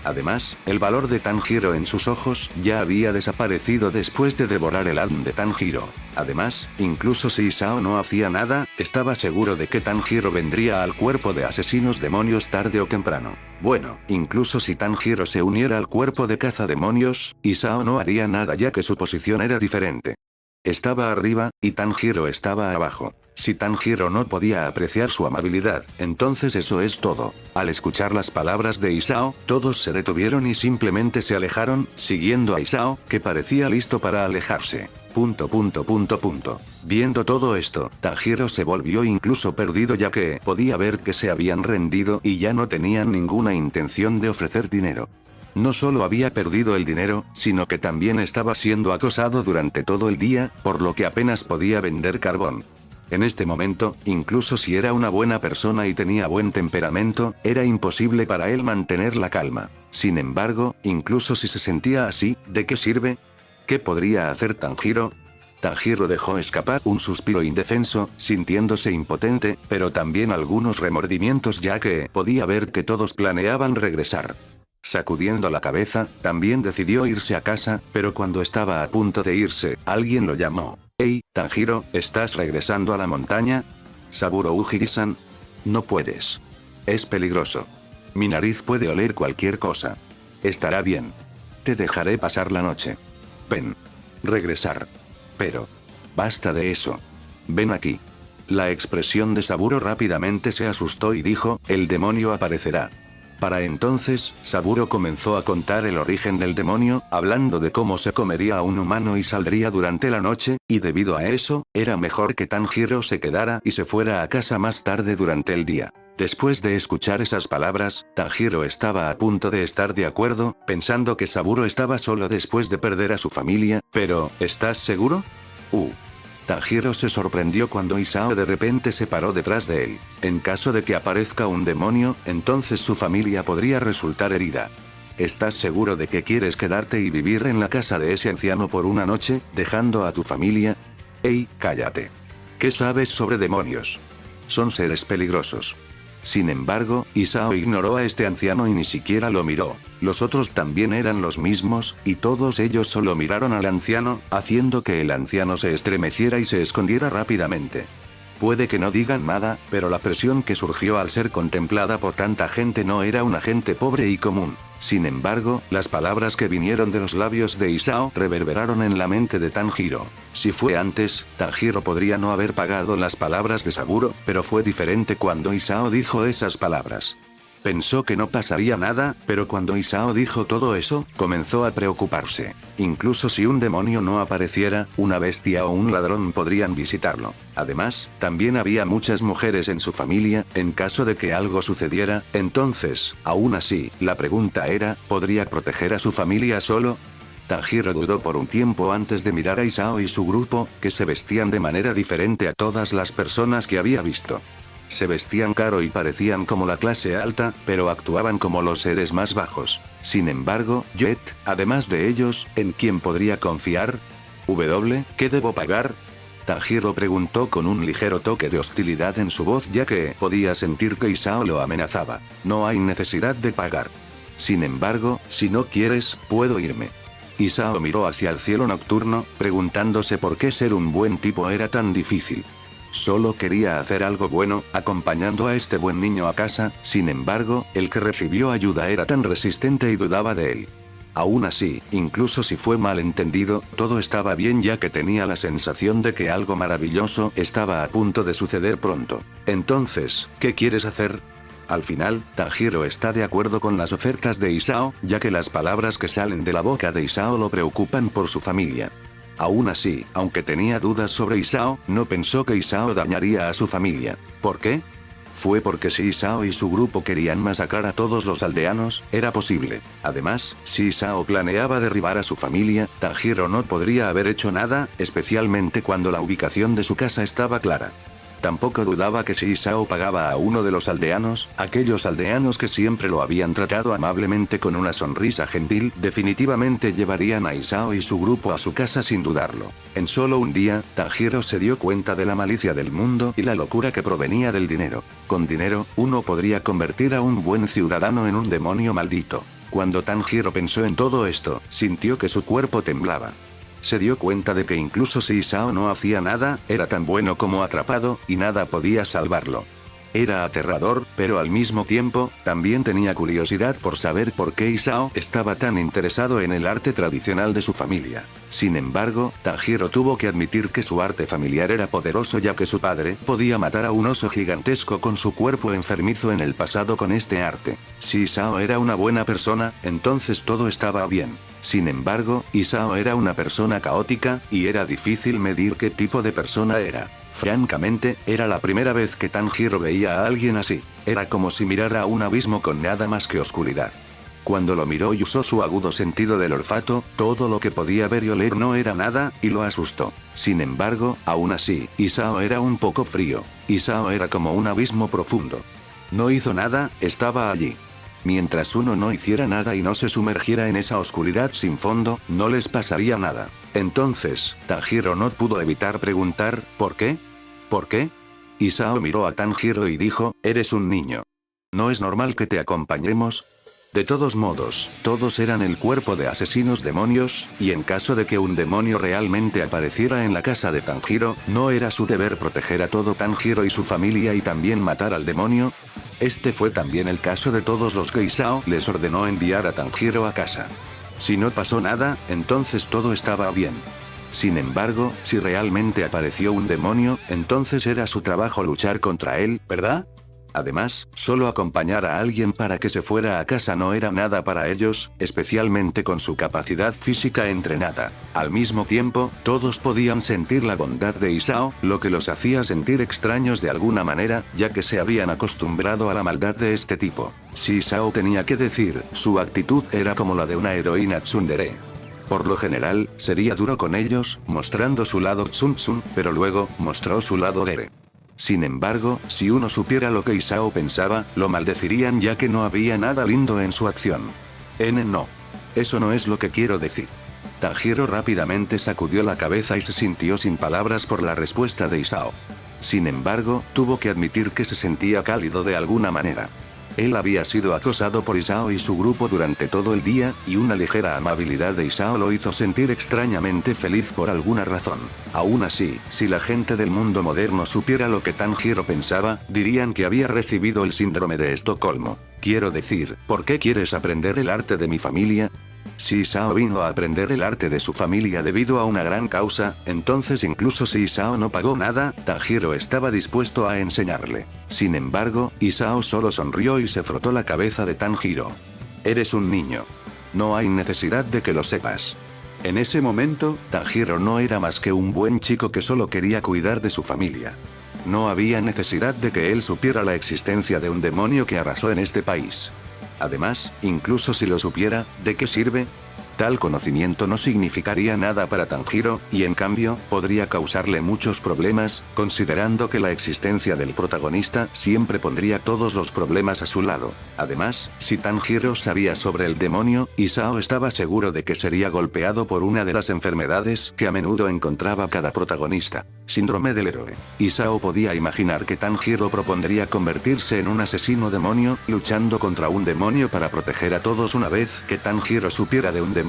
Además, el valor de Tanjiro en sus ojos ya había desaparecido después de devorar el alma de Tanjiro. Además, incluso si Isao no hacía nada, estaba seguro de que Tanjiro vendría al cuerpo de asesinos demonios tarde o temprano. Bueno, incluso si Tanjiro se uniera al cuerpo de cazademonios, Isao no haría nada ya que su posición era diferente. Estaba arriba, y Tanjiro estaba abajo. Si Tanjiro no podía apreciar su amabilidad, entonces eso es todo. Al escuchar las palabras de Isao, todos se detuvieron y simplemente se alejaron, siguiendo a Isao, que parecía listo para alejarse. Viendo todo esto, Tanjiro se volvió incluso perdido ya que podía ver que se habían rendido y ya no tenían ninguna intención de ofrecer dinero. No solo había perdido el dinero, sino que también estaba siendo acosado durante todo el día, por lo que apenas podía vender carbón. En este momento, incluso si era una buena persona y tenía buen temperamento, era imposible para él mantener la calma. Sin embargo, incluso si se sentía así, ¿de qué sirve? ¿Qué podría hacer Tanjiro? Tanjiro dejó escapar un suspiro indefenso, sintiéndose impotente, pero también algunos remordimientos ya que podía ver que todos planeaban regresar. Sacudiendo la cabeza, también decidió irse a casa, pero cuando estaba a punto de irse, alguien lo llamó. «Hey, Tanjiro, ¿estás regresando a la montaña?» «Saburo Ujiri-san». «No puedes. Es peligroso. Mi nariz puede oler cualquier cosa. Estará bien. Te dejaré pasar la noche. Ven. Regresar. Pero. Basta de eso. Ven aquí». La expresión de Saburo rápidamente se asustó y dijo, «El demonio aparecerá». Para entonces, Saburo comenzó a contar el origen del demonio, hablando de cómo se comería a un humano y saldría durante la noche, y debido a eso, era mejor que Tanjiro se quedara y se fuera a casa más tarde durante el día. Después de escuchar esas palabras, Tanjiro estaba a punto de estar de acuerdo, pensando que Saburo estaba solo después de perder a su familia, pero, ¿estás seguro? Tanjiro se sorprendió cuando Isao de repente se paró detrás de él. En caso de que aparezca un demonio, entonces su familia podría resultar herida. ¿Estás seguro de que quieres quedarte y vivir en la casa de ese anciano por una noche, dejando a tu familia? ¡Ey, cállate! ¿Qué sabes sobre demonios? Son seres peligrosos. Sin embargo, Isao ignoró a este anciano y ni siquiera lo miró. Los otros también eran los mismos, y todos ellos solo miraron al anciano, haciendo que el anciano se estremeciera y se escondiera rápidamente. Puede que no digan nada, pero la presión que surgió al ser contemplada por tanta gente no era una gente pobre y común. Sin embargo, las palabras que vinieron de los labios de Isao reverberaron en la mente de Tanjiro. Si fue antes, Tanjiro podría no haber pagado las palabras de Saburo, pero fue diferente cuando Isao dijo esas palabras. Pensó que no pasaría nada, pero cuando Isao dijo todo eso, comenzó a preocuparse. Incluso si un demonio no apareciera, una bestia o un ladrón podrían visitarlo. Además, también había muchas mujeres en su familia, en caso de que algo sucediera, entonces, aún así, la pregunta era, ¿podría proteger a su familia solo? Tanjiro dudó por un tiempo antes de mirar a Isao y su grupo, que se vestían de manera diferente a todas las personas que había visto. Se vestían caro y parecían como la clase alta, pero actuaban como los seres más bajos. Sin embargo, Jet, además de ellos, ¿en quién podría confiar? ¿Qué debo pagar? Tanjiro preguntó con un ligero toque de hostilidad en su voz ya que podía sentir que Isao lo amenazaba. No hay necesidad de pagar. Sin embargo, si no quieres, puedo irme. Isao miró hacia el cielo nocturno, preguntándose por qué ser un buen tipo era tan difícil. Solo quería hacer algo bueno, acompañando a este buen niño a casa, sin embargo, el que recibió ayuda era tan resistente y dudaba de él. Aún así, incluso si fue malentendido, todo estaba bien ya que tenía la sensación de que algo maravilloso estaba a punto de suceder pronto. Entonces, ¿qué quieres hacer? Al final, Tanjiro está de acuerdo con las ofertas de Isao, ya que las palabras que salen de la boca de Isao lo preocupan por su familia. Aún así, aunque tenía dudas sobre Isao, no pensó que Isao dañaría a su familia. ¿Por qué? Fue porque si Isao y su grupo querían masacrar a todos los aldeanos, era posible. Además, si Isao planeaba derribar a su familia, Tanjiro no podría haber hecho nada, especialmente cuando la ubicación de su casa estaba clara. Tampoco dudaba que si Isao pagaba a uno de los aldeanos, aquellos aldeanos que siempre lo habían tratado amablemente con una sonrisa gentil, definitivamente llevarían a Isao y su grupo a su casa sin dudarlo. En solo un día, Tanjiro se dio cuenta de la malicia del mundo y la locura que provenía del dinero. Con dinero, uno podría convertir a un buen ciudadano en un demonio maldito. Cuando Tanjiro pensó en todo esto, sintió que su cuerpo temblaba. Se dio cuenta de que incluso si Isao no hacía nada, era tan bueno como atrapado, y nada podía salvarlo. Era aterrador, pero al mismo tiempo, también tenía curiosidad por saber por qué Isao estaba tan interesado en el arte tradicional de su familia. Sin embargo, Tanjiro tuvo que admitir que su arte familiar era poderoso ya que su padre podía matar a un oso gigantesco con su cuerpo enfermizo en el pasado con este arte. Si Isao era una buena persona, entonces todo estaba bien. Sin embargo, Isao era una persona caótica, y era difícil medir qué tipo de persona era. Francamente, era la primera vez que Tanjiro veía a alguien así. Era como si mirara a un abismo con nada más que oscuridad. Cuando lo miró y usó su agudo sentido del olfato, todo lo que podía ver y oler no era nada, y lo asustó. Sin embargo, aún así, Isao era un poco frío. Isao era como un abismo profundo. No hizo nada, estaba allí. Mientras uno no hiciera nada y no se sumergiera en esa oscuridad sin fondo, no les pasaría nada. Entonces, Tanjiro no pudo evitar preguntar, ¿por qué? ¿Por qué? Isao miró a Tanjiro y dijo, eres un niño. ¿No es normal que te acompañemos? De todos modos, todos eran el cuerpo de asesinos demonios, y en caso de que un demonio realmente apareciera en la casa de Tanjiro, ¿no era su deber proteger a todo Tanjiro y su familia y también matar al demonio? Este fue también el caso de todos los que Isao les ordenó enviar a Tanjiro a casa. Si no pasó nada, entonces todo estaba bien. Sin embargo, si realmente apareció un demonio, entonces era su trabajo luchar contra él, ¿verdad? Además, solo acompañar a alguien para que se fuera a casa no era nada para ellos, especialmente con su capacidad física entrenada. Al mismo tiempo, todos podían sentir la bondad de Isao, lo que los hacía sentir extraños de alguna manera, ya que se habían acostumbrado a la maldad de este tipo. Si Isao tenía que decir, su actitud era como la de una heroína tsundere. Por lo general, sería duro con ellos, mostrando su lado tsum-tsum, pero luego, mostró su lado dere. Sin embargo, si uno supiera lo que Isao pensaba, lo maldecirían ya que no había nada lindo en su acción. No. Eso no es lo que quiero decir. Tanjiro rápidamente sacudió la cabeza y se sintió sin palabras por la respuesta de Isao. Sin embargo, tuvo que admitir que se sentía cálido de alguna manera. Él había sido acosado por Isao y su grupo durante todo el día, y una ligera amabilidad de Isao lo hizo sentir extrañamente feliz por alguna razón. Aún así, si la gente del mundo moderno supiera lo que Tanjiro pensaba, dirían que había recibido el síndrome de Estocolmo. Quiero decir, ¿por qué quieres aprender el arte de mi familia? Si Isao vino a aprender el arte de su familia debido a una gran causa, entonces incluso si Isao no pagó nada, Tanjiro estaba dispuesto a enseñarle. Sin embargo, Isao solo sonrió y se frotó la cabeza de Tanjiro. Eres un niño. No hay necesidad de que lo sepas. En ese momento, Tanjiro no era más que un buen chico que solo quería cuidar de su familia. No había necesidad de que él supiera la existencia de un demonio que arrasó en este país. Además, incluso si lo supiera, ¿de qué sirve? Tal conocimiento no significaría nada para Tanjiro, y en cambio, podría causarle muchos problemas, considerando que la existencia del protagonista siempre pondría todos los problemas a su lado. Además, si Tanjiro sabía sobre el demonio, Isao estaba seguro de que sería golpeado por una de las enfermedades que a menudo encontraba cada protagonista. Síndrome del héroe. Isao podía imaginar que Tanjiro propondría convertirse en un asesino demonio, luchando contra un demonio para proteger a todos una vez que Tanjiro supiera de un demonio.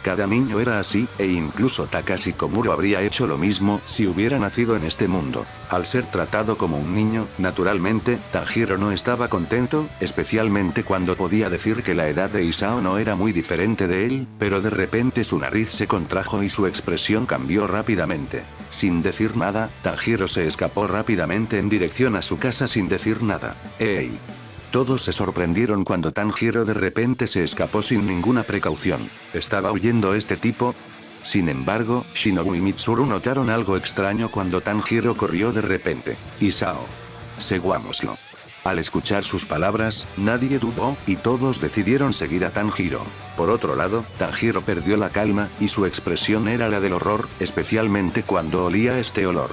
Cada niño era así, e incluso Takashi Komuro habría hecho lo mismo si hubiera nacido en este mundo. Al ser tratado como un niño, naturalmente, Tanjiro no estaba contento, especialmente cuando podía decir que la edad de Isao no era muy diferente de él, pero de repente su nariz se contrajo y su expresión cambió rápidamente. Sin decir nada, Tanjiro se escapó rápidamente en dirección a su casa sin decir nada. ¡Ey! Todos se sorprendieron cuando Tanjiro de repente se escapó sin ninguna precaución. ¿Estaba huyendo este tipo? Sin embargo, Shinobu y Mitsuru notaron algo extraño cuando Tanjiro corrió de repente. Isao. Seguámoslo. Al escuchar sus palabras, nadie dudó, y todos decidieron seguir a Tanjiro. Por otro lado, Tanjiro perdió la calma, y su expresión era la del horror, especialmente cuando olía este olor.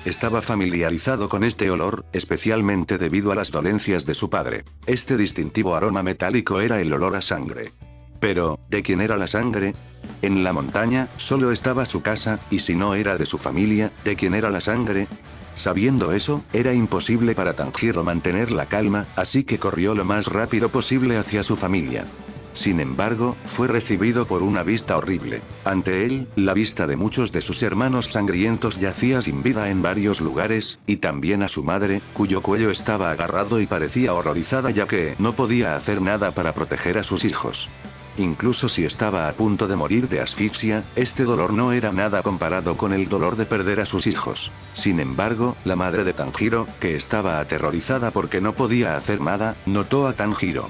Estaba familiarizado con este olor, especialmente debido a las dolencias de su padre. Este distintivo aroma metálico era el olor a sangre. Pero, ¿de quién era la sangre? En la montaña, solo estaba su casa, y si no era de su familia, ¿de quién era la sangre? Sabiendo eso, era imposible para Tanjiro mantener la calma, así que corrió lo más rápido posible hacia su familia. Sin embargo, fue recibido por una vista horrible. Ante él, la vista de muchos de sus hermanos sangrientos yacía sin vida en varios lugares, y también a su madre, cuyo cuello estaba agarrado y parecía horrorizada ya que no podía hacer nada para proteger a sus hijos. Incluso si estaba a punto de morir de asfixia, este dolor no era nada comparado con el dolor de perder a sus hijos. Sin embargo, la madre de Tanjiro, que estaba aterrorizada porque no podía hacer nada, notó a Tanjiro.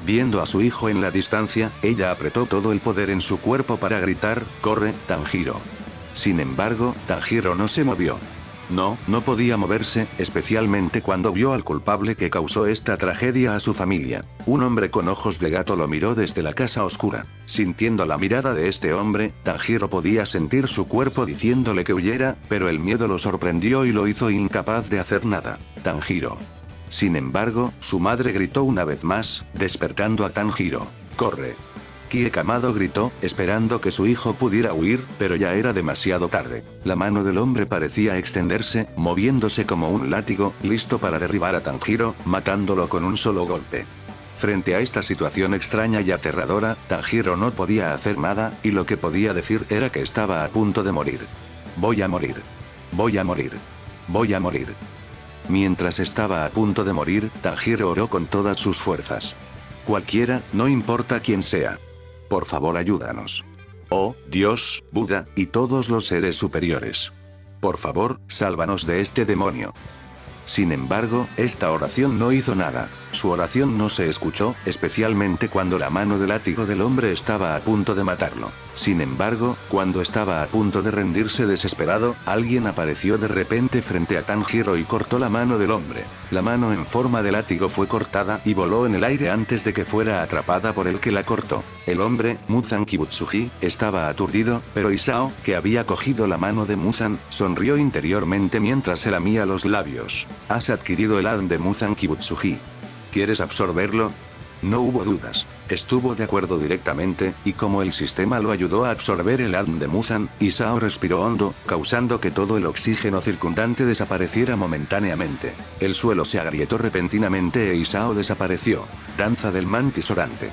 Viendo a su hijo en la distancia, ella apretó todo el poder en su cuerpo para gritar, «¡Corre, Tanjiro!». Sin embargo, Tanjiro no se movió. No podía moverse, especialmente cuando vio al culpable que causó esta tragedia a su familia. Un hombre con ojos de gato lo miró desde la casa oscura. Sintiendo la mirada de este hombre, Tanjiro podía sentir su cuerpo diciéndole que huyera, pero el miedo lo sorprendió y lo hizo incapaz de hacer nada. Tanjiro. Sin embargo, su madre gritó una vez más, despertando a Tanjiro. «¡Corre!». Kie Kamado gritó, esperando que su hijo pudiera huir, pero ya era demasiado tarde. La mano del hombre parecía extenderse, moviéndose como un látigo, listo para derribar a Tanjiro, matándolo con un solo golpe. Frente a esta situación extraña y aterradora, Tanjiro no podía hacer nada, y lo que podía decir era que estaba a punto de morir. «Voy a morir. Voy a morir. Voy a morir». Mientras estaba a punto de morir, Tanjiro oró con todas sus fuerzas. «Cualquiera, no importa quién sea. Por favor, ayúdanos. Oh, Dios, Buda, y todos los seres superiores. Por favor, sálvanos de este demonio». Sin embargo, esta oración no hizo nada. Su oración no se escuchó, especialmente cuando la mano de látigo del hombre estaba a punto de matarlo. Sin embargo, cuando estaba a punto de rendirse desesperado, alguien apareció de repente frente a Tanjiro y cortó la mano del hombre. La mano en forma de látigo fue cortada y voló en el aire antes de que fuera atrapada por el que la cortó. El hombre, Muzan Kibutsuji, estaba aturdido, pero Isao, que había cogido la mano de Muzan, sonrió interiormente mientras se lamía los labios. «Has adquirido el ADN de Muzan Kibutsuji. ¿Quieres absorberlo?». No hubo dudas. Estuvo de acuerdo directamente, y como el sistema lo ayudó a absorber el ADN de Muzan, Isao respiró hondo, causando que todo el oxígeno circundante desapareciera momentáneamente. El suelo se agrietó repentinamente e Isao desapareció. Danza del mantis orante.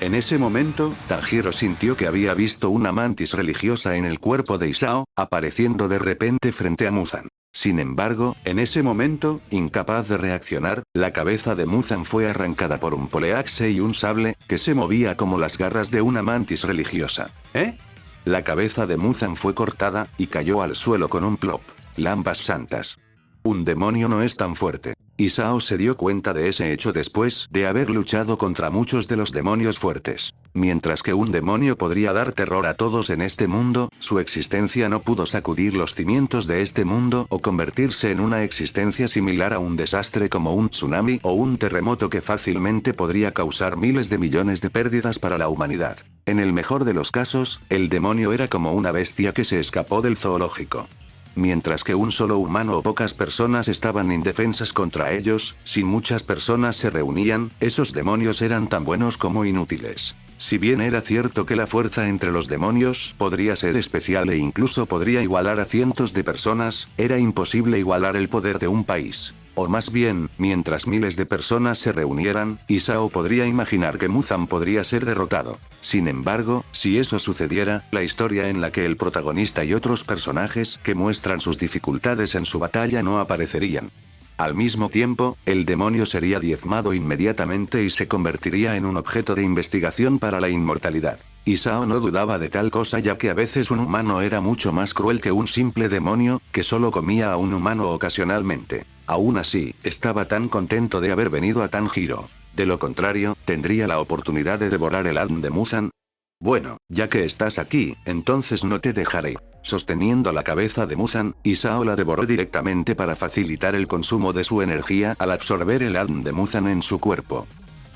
En ese momento, Tanjiro sintió que había visto una mantis religiosa en el cuerpo de Isao, apareciendo de repente frente a Muzan. Sin embargo, en ese momento, incapaz de reaccionar, la cabeza de Muzan fue arrancada por un poleaxe y un sable, que se movía como las garras de una mantis religiosa. ¿Eh? La cabeza de Muzan fue cortada, y cayó al suelo con un plop. Lambas santas. Un demonio no es tan fuerte. Isao se dio cuenta de ese hecho después de haber luchado contra muchos de los demonios fuertes. Mientras que un demonio podría dar terror a todos en este mundo, su existencia no pudo sacudir los cimientos de este mundo o convertirse en una existencia similar a un desastre como un tsunami o un terremoto que fácilmente podría causar miles de millones de pérdidas para la humanidad. En el mejor de los casos, el demonio era como una bestia que se escapó del zoológico. Mientras que un solo humano o pocas personas estaban indefensas contra ellos, si muchas personas se reunían, esos demonios eran tan buenos como inútiles. Si bien era cierto que la fuerza entre los demonios podría ser especial e incluso podría igualar a cientos de personas, era imposible igualar el poder de un país. O más bien, mientras miles de personas se reunieran, Isao podría imaginar que Muzan podría ser derrotado. Sin embargo, si eso sucediera, la historia en la que el protagonista y otros personajes que muestran sus dificultades en su batalla no aparecerían. Al mismo tiempo, el demonio sería diezmado inmediatamente y se convertiría en un objeto de investigación para la inmortalidad. Isao no dudaba de tal cosa, ya que a veces un humano era mucho más cruel que un simple demonio, que solo comía a un humano ocasionalmente. Aún así, estaba tan contento de haber venido a Tanjiro. De lo contrario, tendría la oportunidad de devorar el ADN de Muzan. Bueno, ya que estás aquí, entonces no te dejaré. Sosteniendo la cabeza de Muzan, Isao la devoró directamente para facilitar el consumo de su energía al absorber el ADN de Muzan en su cuerpo.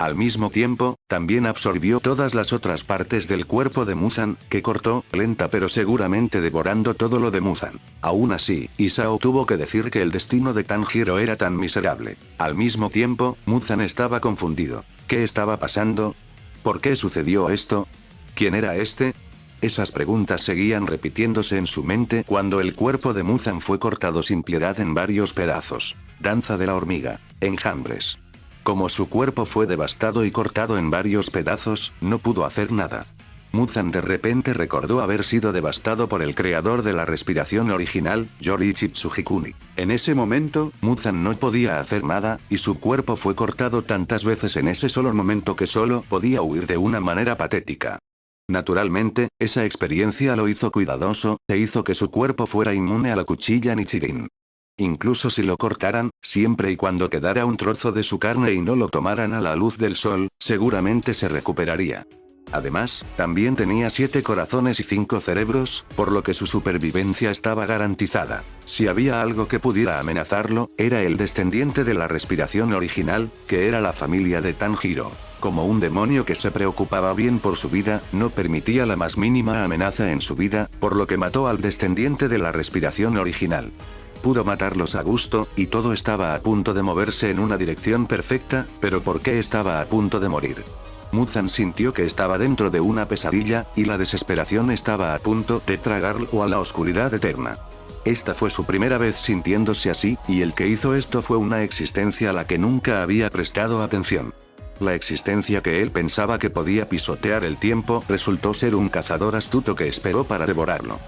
Al mismo tiempo, también absorbió todas las otras partes del cuerpo de Muzan, que cortó, lenta pero seguramente devorando todo lo de Muzan. Aún así, Isao tuvo que decir que el destino de Tanjiro era tan miserable. Al mismo tiempo, Muzan estaba confundido. ¿Qué estaba pasando? ¿Por qué sucedió esto? ¿Quién era este? Esas preguntas seguían repitiéndose en su mente cuando el cuerpo de Muzan fue cortado sin piedad en varios pedazos. Danza de la hormiga. Enjambres. Como su cuerpo fue devastado y cortado en varios pedazos, no pudo hacer nada. Muzan de repente recordó haber sido devastado por el creador de la respiración original, Yoriichi Tsujikuni. En ese momento, Muzan no podía hacer nada, y su cuerpo fue cortado tantas veces en ese solo momento que solo podía huir de una manera patética. Naturalmente, esa experiencia lo hizo cuidadoso, e hizo que su cuerpo fuera inmune a la cuchilla Nichirin. Incluso si lo cortaran, siempre y cuando quedara un trozo de su carne y no lo tomaran a la luz del sol, seguramente se recuperaría. Además, también tenía 7 corazones y 5 cerebros, por lo que su supervivencia estaba garantizada. Si había algo que pudiera amenazarlo, era el descendiente de la respiración original, que era la familia de Tanjiro. Como un demonio que se preocupaba bien por su vida, no permitía la más mínima amenaza en su vida, por lo que mató al descendiente de la respiración original. Pudo matarlos a gusto, y todo estaba a punto de moverse en una dirección perfecta, pero ¿por qué estaba a punto de morir? Muzan sintió que estaba dentro de una pesadilla, y la desesperación estaba a punto de tragarlo a la oscuridad eterna. Esta fue su primera vez sintiéndose así, y el que hizo esto fue una existencia a la que nunca había prestado atención. La existencia que él pensaba que podía pisotear el tiempo resultó ser un cazador astuto que esperó para devorarlo.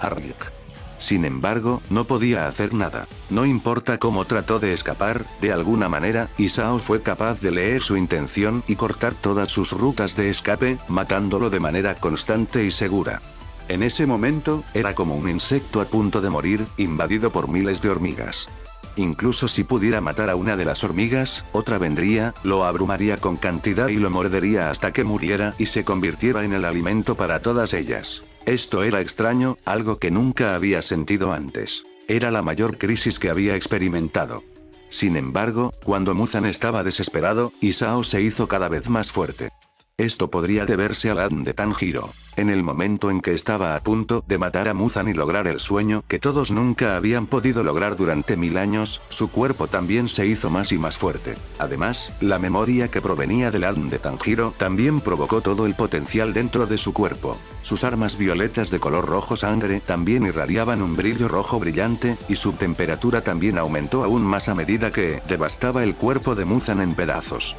Arlik. Sin embargo, no podía hacer nada. No importa cómo trató de escapar, de alguna manera, Isao fue capaz de leer su intención y cortar todas sus rutas de escape, matándolo de manera constante y segura. En ese momento, era como un insecto a punto de morir, invadido por miles de hormigas. Incluso si pudiera matar a una de las hormigas, otra vendría, lo abrumaría con cantidad y lo mordería hasta que muriera y se convirtiera en el alimento para todas ellas. Esto era extraño, algo que nunca había sentido antes. Era la mayor crisis que había experimentado. Sin embargo, cuando Muzan estaba desesperado, Isao se hizo cada vez más fuerte. Esto podría deberse al ADN de Tanjiro. En el momento en que estaba a punto de matar a Muzan y lograr el sueño que todos nunca habían podido lograr durante 1000 años, su cuerpo también se hizo más y más fuerte. Además, la memoria que provenía del ADN de Tanjiro también provocó todo el potencial dentro de su cuerpo. Sus armas violetas de color rojo sangre también irradiaban un brillo rojo brillante, y su temperatura también aumentó aún más a medida que devastaba el cuerpo de Muzan en pedazos.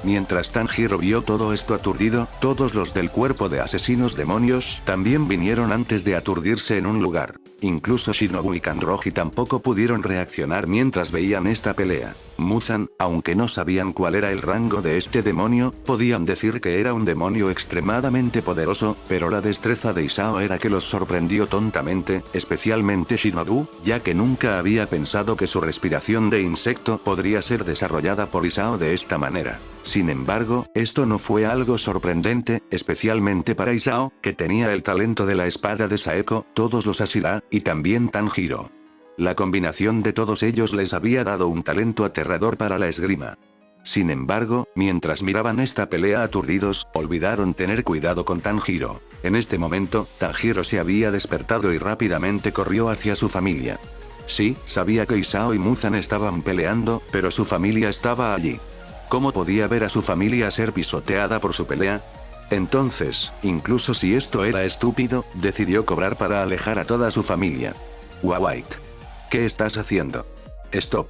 Mientras Tanjiro vio todo esto aturdido, todos los del cuerpo de asesinos demonios también vinieron antes de aturdirse en un lugar. Incluso Shinobu y Kanroji tampoco pudieron reaccionar mientras veían esta pelea. Muzan, aunque no sabían cuál era el rango de este demonio, podían decir que era un demonio extremadamente poderoso, pero la destreza de Isao era que los sorprendió tontamente, especialmente Shinobu, ya que nunca había pensado que su respiración de insecto podría ser desarrollada por Isao de esta manera. Sin embargo, esto no fue algo sorprendente, especialmente para Isao, que tenía el talento de la espada de Saeko, todos los Ashira, y también Tanjiro. La combinación de todos ellos les había dado un talento aterrador para la esgrima. Sin embargo, mientras miraban esta pelea aturdidos, olvidaron tener cuidado con Tanjiro. En este momento, Tanjiro se había despertado y rápidamente corrió hacia su familia. Sí, sabía que Isao y Muzan estaban peleando, pero su familia estaba allí. ¿Cómo podía ver a su familia ser pisoteada por su pelea? Entonces, incluso si esto era estúpido, decidió cobrar para alejar a toda su familia. White. ¿Qué estás haciendo? Stop.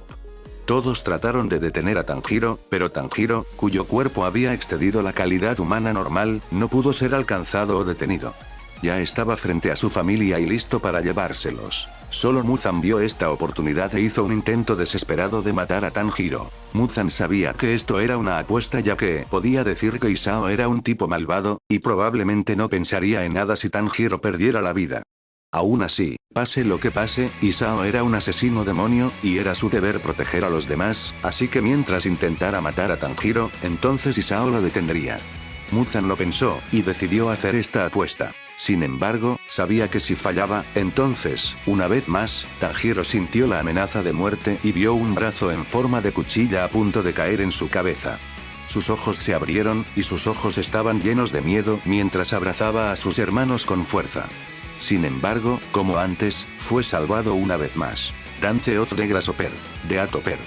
Todos trataron de detener a Tanjiro, pero Tanjiro, cuyo cuerpo había excedido la calidad humana normal, no pudo ser alcanzado o detenido. Ya estaba frente a su familia y listo para llevárselos. Solo Muzan vio esta oportunidad e hizo un intento desesperado de matar a Tanjiro. Muzan sabía que esto era una apuesta ya que podía decir que Isao era un tipo malvado, y probablemente no pensaría en nada si Tanjiro perdiera la vida. Aún así, pase lo que pase, Isao era un asesino demonio, y era su deber proteger a los demás, así que mientras intentara matar a Tanjiro, entonces Isao lo detendría. Muzan lo pensó, y decidió hacer esta apuesta. Sin embargo, sabía que si fallaba, entonces, una vez más, Tanjiro sintió la amenaza de muerte y vio un brazo en forma de cuchilla a punto de caer en su cabeza. Sus ojos se abrieron, y sus ojos estaban llenos de miedo mientras abrazaba a sus hermanos con fuerza. Sin embargo, como antes, fue salvado una vez más. Dance of the Grasshopper, de Atoper.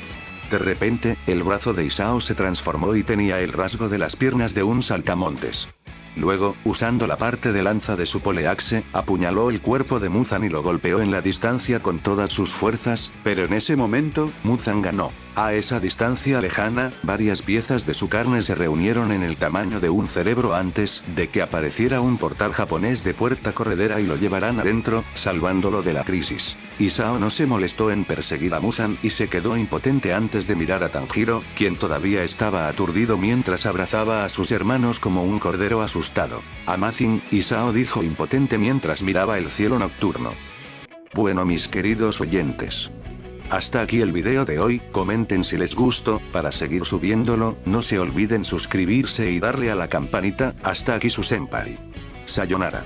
De repente, el brazo de Isao se transformó y tenía el rasgo de las piernas de un saltamontes. Luego, usando la parte de lanza de su poleaxe, apuñaló el cuerpo de Muzan y lo golpeó en la distancia con todas sus fuerzas, pero en ese momento, Muzan ganó. A esa distancia lejana, varias piezas de su carne se reunieron en el tamaño de un cerebro antes de que apareciera un portal japonés de puerta corredera y lo llevaran adentro, salvándolo de la crisis. Isao no se molestó en perseguir a Muzan y se quedó impotente antes de mirar a Tanjiro, quien todavía estaba aturdido mientras abrazaba a sus hermanos como un cordero asustado. Amazing, Isao dijo impotente mientras miraba el cielo nocturno. Bueno, mis queridos oyentes. Hasta aquí el video de hoy, comenten si les gustó, para seguir subiéndolo, no se olviden suscribirse y darle a la campanita. Hasta aquí su senpai. Sayonara.